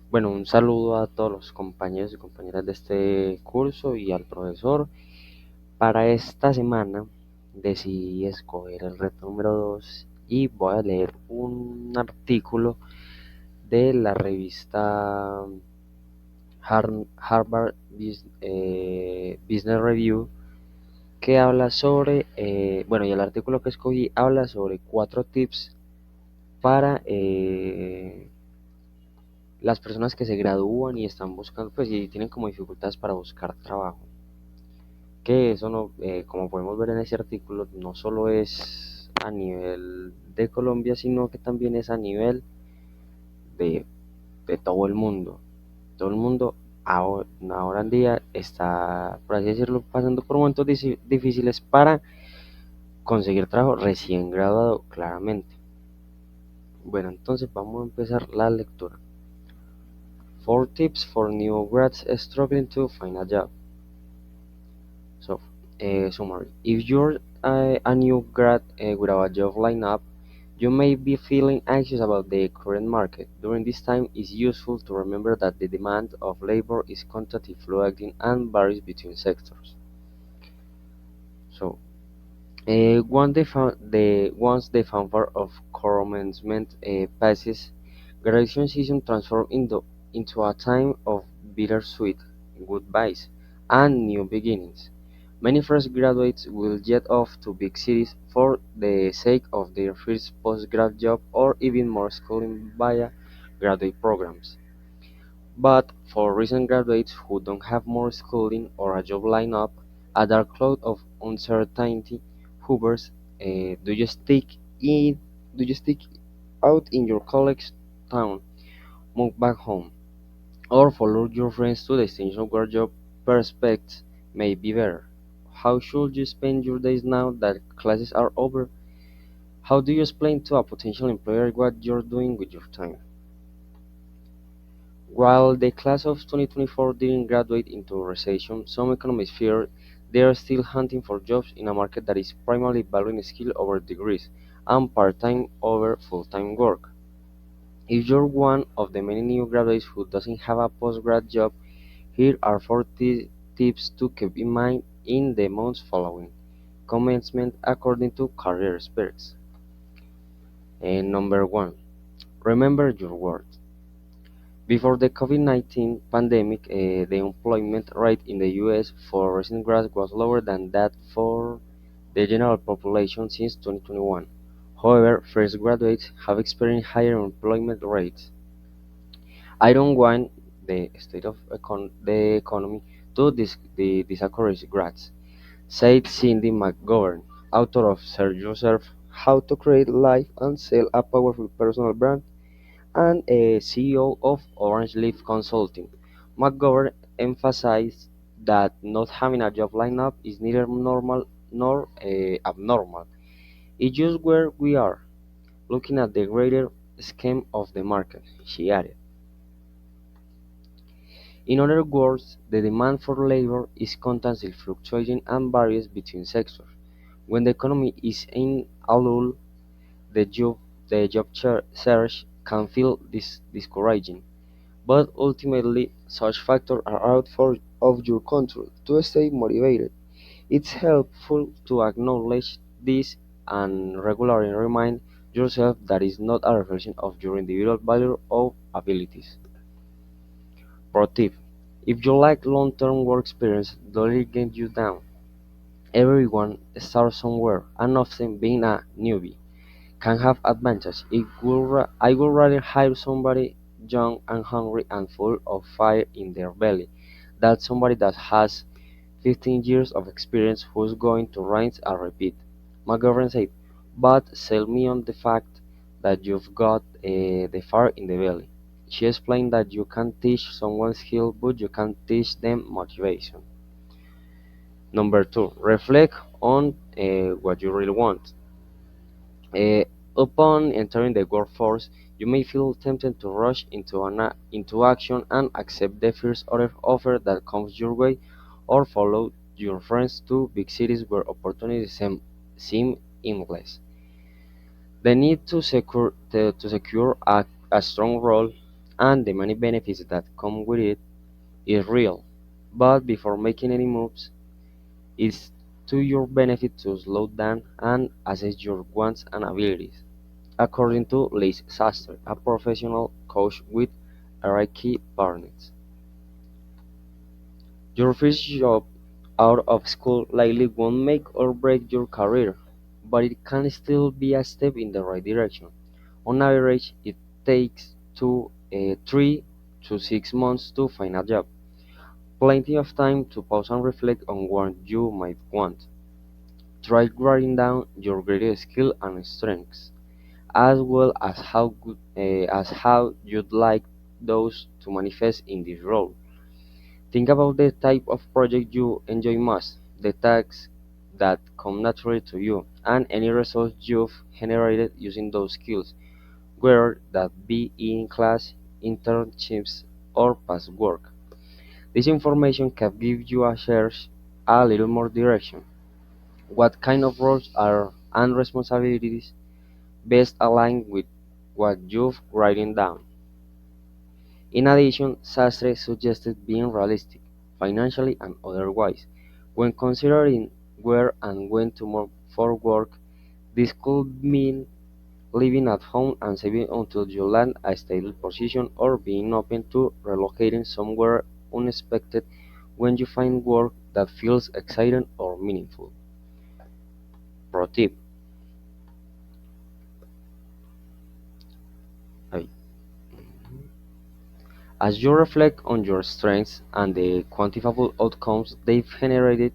Bueno, un saludo a todos los compañeros y compañeras de este curso y al profesor. Para esta semana decidí escoger el reto número 2 y voy a leer un artículo de la revista Harvard Business Review que habla sobre, bueno, y el artículo que escogí habla sobre 4 tips para las personas que se gradúan y están buscando, pues, y tienen como dificultades para buscar trabajo. Que eso no, como podemos ver en ese artículo, no solo es a nivel de Colombia, sino que también es a nivel de, de todo el mundo. Todo el mundo ahora en día está, por así decirlo, pasando por momentos difíciles para conseguir trabajo recién graduado, claramente. Bueno, entonces vamos a empezar la lectura. 4 tips for new grads struggling to find a job. So, summary. If you're a new grad without a job lineup, you may be feeling anxious about the current market. During this time, it's useful to remember that the demand of labor is constantly fluctuating and varies between sectors. So, once the fanfare of commencement passes, graduation season transforms into a time of bittersweet goodbyes and new beginnings. Many fresh graduates will jet off to big cities for the sake of their first postgrad job or even more schooling via graduate programs. But for recent graduates who don't have more schooling or a job lined up, a dark cloud of uncertainty hovers. Do you stick in? Do you stick out in your college town, move back home, or follow your friends to destinations where job prospects may be better? How should you spend your days now that classes are over? How do you explain to a potential employer what you're doing with your time? While the class of 2024 didn't graduate into a recession, some economists fear they are still hunting for jobs in a market that is primarily valuing skill over degrees and part-time over full-time work. If you're one of the many new graduates who doesn't have a post-grad job, here are 4 tips to keep in mind in the months following commencement according to career experts. And number 1, remember your worth. Before the COVID-19 pandemic, the employment rate in the US for recent grads was lower than that for the general population since 2021. However, fresh graduates have experienced higher employment rates. I don't want the state of the economy to discourage grads, said Cindy McGovern, author of Serve Yourself, How to Create Life and Sell a Powerful Personal Brand and a CEO of Orange Leaf Consulting. McGovern emphasized that not having a job lineup is neither normal nor abnormal. It's just where we are, looking at the greater scheme of the market, she added. In other words, the demand for labor is constantly fluctuating and varies between sectors. When the economy is in a lull, the job, the job search can feel discouraging. But ultimately, such factors are of your control. To stay motivated, it's helpful to acknowledge this and regularly remind yourself that it's not a reflection of your individual value or abilities. Pro tip: if you like long-term work experience, don't let it get you down. Everyone starts somewhere, and often being a newbie can have advantage. I would rather hire somebody young and hungry and full of fire in their belly than somebody that has 15 years of experience who's going to rinse and repeat. McGovern said, but sell me on the fact that you've got the fire in the belly. She explained that you can teach someone skill, but you can't teach them motivation. Number 2, reflect on what you really want. Uh, Upon entering the workforce, you may feel tempted to rush into action and accept the first other offer that comes your way, or follow your friends to big cities where opportunities seem endless. The need to secure a strong role, and the many benefits that come with it is real. But before making any moves, it's to your benefit to slow down and assess your wants and abilities. According to Liz Sastre, a professional coach with Iraqi partners, your first job out of school likely won't make or break your career, but it can still be a step in the right direction. On average, it takes 3 to 6 months to find a job, plenty of time to pause and reflect on what you might want. Try writing down your greatest skills and strengths, as well as how you'd like those to manifest in this role. Think about the type of project you enjoy most, the tasks that come naturally to you, and any results you've generated using those skills, whether that be in class, internships, or past work. This information can give you a little more direction. What kind of roles are and responsibilities best align with what you've written down? In addition, Sastre suggested being realistic, financially and otherwise, when considering where and when to move for work. This could mean living at home and saving until you land a stable position, or being open to relocating somewhere unexpected when you find work that feels exciting or meaningful. Pro tip: uh, as you reflect on your strengths and the quantifiable outcomes they've generated,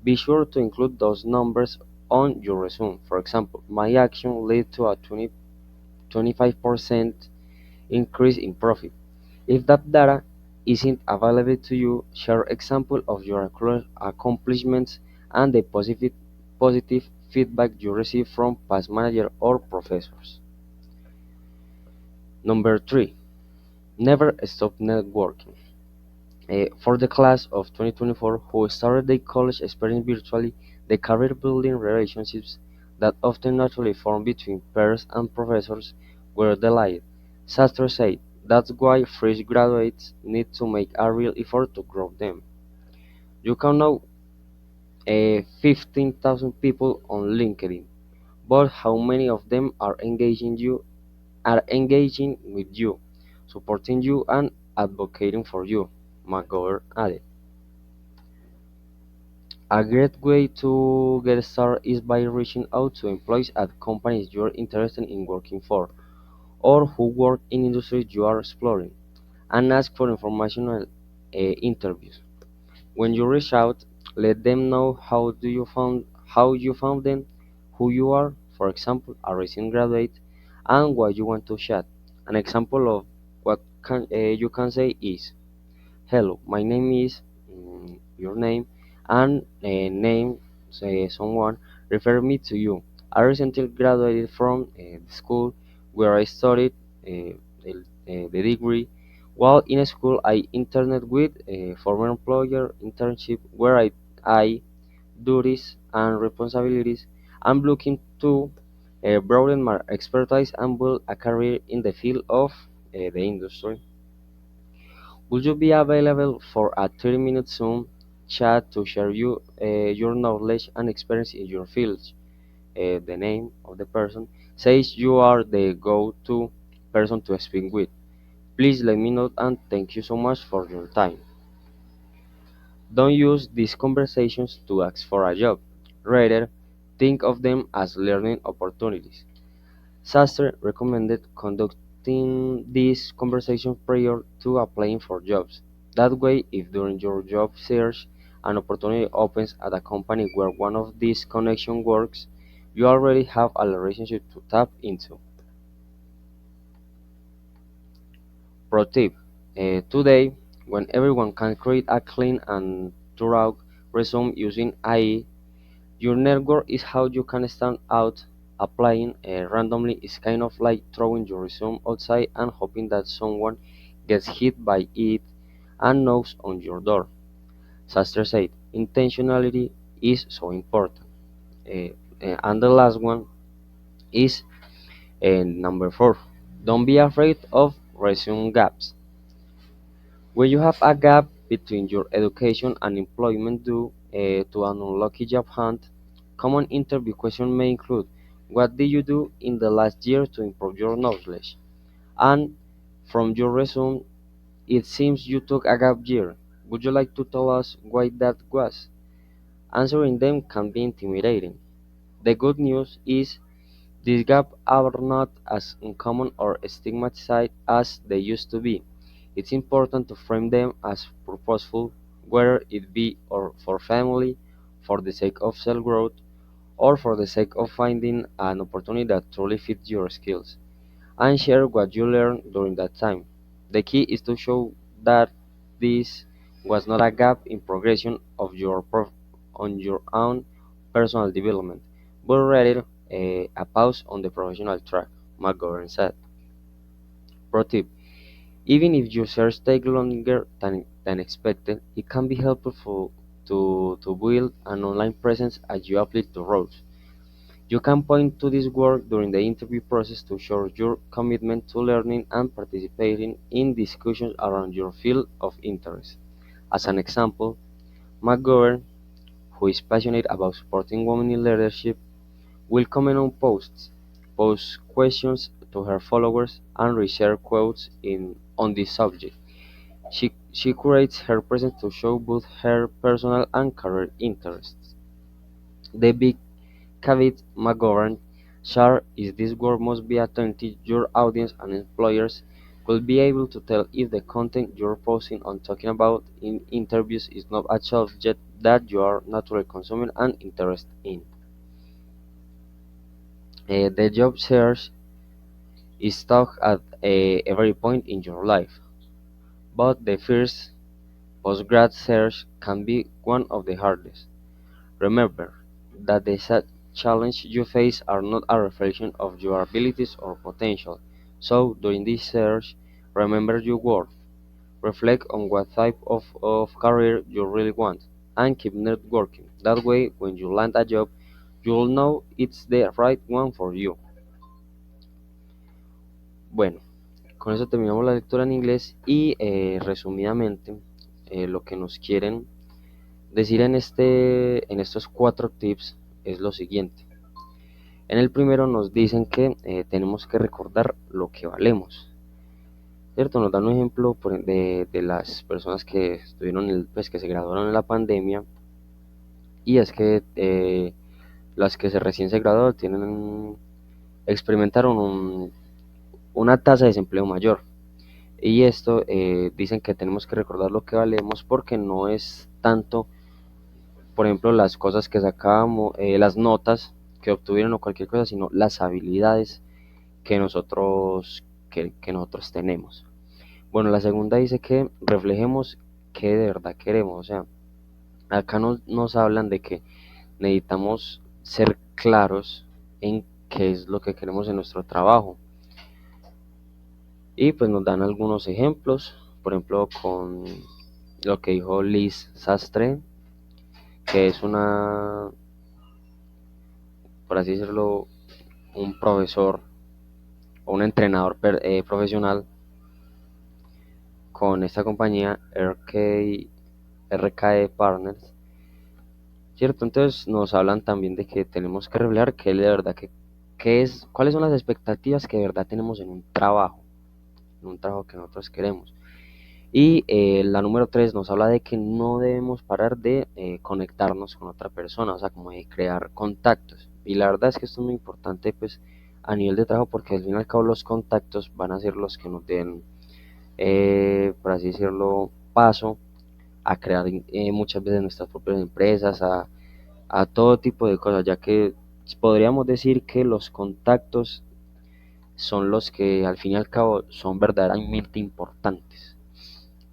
be sure to include those numbers on your resume. For example, my action led to a 25% increase in profit. If that data isn't available to you, share examples of your accomplishments and the positive feedback you received from past managers or professors. Number 3. Never stop networking. For the class of 2024 who started their college experience virtually, the career building relationships that often naturally form between peers and professors were delayed. Sastre said that's why fresh graduates need to make a real effort to grow them. You can know 15,000 people on LinkedIn, but how many of them are engaging with you, supporting you, and advocating for you? McGovern added. A great way to get started is by reaching out to employees at companies you are interested in working for, or who work in industries you are exploring, and ask for informational interviews. When you reach out, let them know how you found them, who you are, for example, a recent graduate, and why you want to chat. An example of what you can say is, "Hello, my name is your name and name someone refer me to you. I recently graduated from the school where I studied the degree. While in school, I interned with a former employer internship where I duties and responsibilities. I'm looking to broaden my expertise and build a career in the field of the industry. Would you be available for a 30-minute Zoom chat to share your knowledge and experience in your field?" The name of the person says you are the go-to person to speak with. "Please let me know and thank you so much for your time." Don't use these conversations to ask for a job. Rather, think of them as learning opportunities. Sastre recommended conducting these conversations prior to applying for jobs. That way, if during your job search an opportunity opens at a company where one of these connections works, you already have a relationship to tap into. Pro tip: today, when everyone can create a clean and thorough resume using AI, your network is how you can stand out. Applying randomly is kind of like throwing your resume outside and hoping that someone gets hit by it and knocks on your door. Sastre said, intentionality is so important. And the last one is number 4. Don't be afraid of resume gaps. When you have a gap between your education and employment due to an unlucky job hunt, common interview questions may include: what did you do in the last year to improve your knowledge? And from your resume, it seems you took a gap year. Would you like to tell us why that was? Answering them can be intimidating. The good news is these gaps are not as uncommon or stigmatized as they used to be. It's important to frame them as purposeful, whether it be or for family, for the sake of self-growth, or for the sake of finding an opportunity that truly fits your skills, and share what you learned during that time. The key is to show that this was not a gap in progression of on your own personal development, but rather a pause on the professional track, McGovern said. Pro tip: even if your search takes longer than expected, it can be helpful to build an online presence as you apply to roles. You can point to this work during the interview process to show your commitment to learning and participating in discussions around your field of interest. As an example, McGovern, who is passionate about supporting women in leadership, will comment on posts, post questions to her followers, and reshare quotes on this subject. She curates her presence to show both her personal and career interests. The big caveat McGovern shared is this work must be authentic. Your audience and employers will be able to tell if the content you're posting and talking about in interviews is not a subject that you are naturally consuming and interested in. The job search is tough at every point in your life, but the first postgrad search can be one of the hardest. Remember that the challenges you face are not a reflection of your abilities or potential. So, during this search, remember your worth, reflect on what type of career you really want, and keep networking. That way, when you land a job, you'll know it's the right one for you. Bueno, con eso terminamos la lectura en inglés y resumidamente lo que nos quieren decir en estos cuatro tips es lo siguiente. En el primero nos dicen que tenemos que recordar lo que valemos, ¿cierto? Nos dan un ejemplo de las personas que estuvieron, pues, que se graduaron en la pandemia, y es que las que recién se graduaron experimentaron una tasa de desempleo mayor. Y esto dicen que tenemos que recordar lo que valemos porque no es tanto, por ejemplo, las cosas que sacábamos, las notas que obtuvieron o cualquier cosa, sino las habilidades que nosotros tenemos. Bueno, la segunda dice que reflejemos qué de verdad queremos. O sea, acá nos hablan de que necesitamos ser claros en qué es lo que queremos en nuestro trabajo. Y pues nos dan algunos ejemplos, por ejemplo, con lo que dijo Liz Sastre, que es por así decirlo, un profesor o un entrenador profesional con esta compañía RKE Partners, ¿cierto? Entonces nos hablan también de que tenemos que reflejar qué es de verdad cuáles son las expectativas que de verdad tenemos en un trabajo que nosotros queremos. Y la número 3 nos habla de que no debemos parar de conectarnos con otra persona, o sea, como de crear contactos. Y la verdad es que esto es muy importante, pues, a nivel de trabajo, porque al fin y al cabo los contactos van a ser los que nos den, por así decirlo, paso a crear muchas veces nuestras propias empresas, a todo tipo de cosas, ya que podríamos decir que los contactos son los que al fin y al cabo son verdaderamente importantes.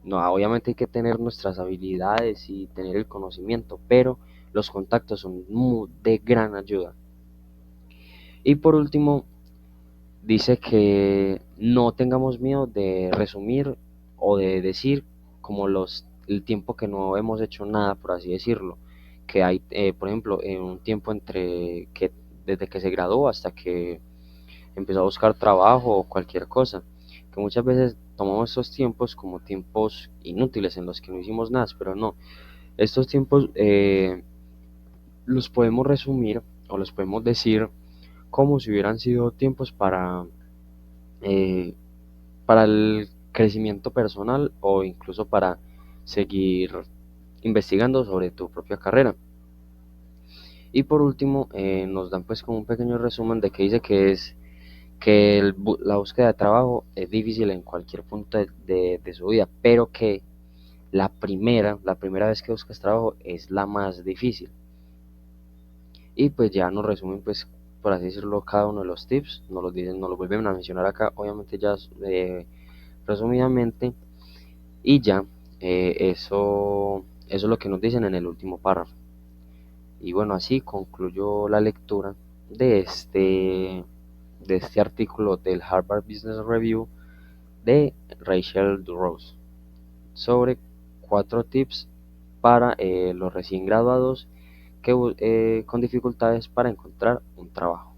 No, obviamente hay que tener nuestras habilidades y tener el conocimiento, pero los contactos son de gran ayuda. Y por último, dice que no tengamos miedo de resumir o de decir como el tiempo que no hemos hecho nada, por así decirlo, que hay, por ejemplo, un tiempo desde que se graduó hasta que empezó a buscar trabajo o cualquier cosa, que muchas veces tomamos estos tiempos como tiempos inútiles en los que no hicimos nada, pero no, estos tiempos los podemos resumir o los podemos decir como si hubieran sido tiempos eh, para el crecimiento personal o incluso para seguir investigando sobre tu propia carrera. Y por último, nos dan pues como un pequeño resumen de que dice que es que la búsqueda de trabajo es difícil en cualquier punto de su vida, pero que la primera vez que buscas trabajo es la más difícil. Y pues ya nos resumen pues por así decirlo cada uno de los tips, nos los dicen, nos los vuelven a mencionar acá, obviamente ya resumidamente, y ya eso es lo que nos dicen en el último párrafo. Y bueno, así concluyo la lectura de este artículo del Harvard Business Review de Rachel Durrose sobre 4 tips para los recién graduados con dificultades para encontrar un trabajo.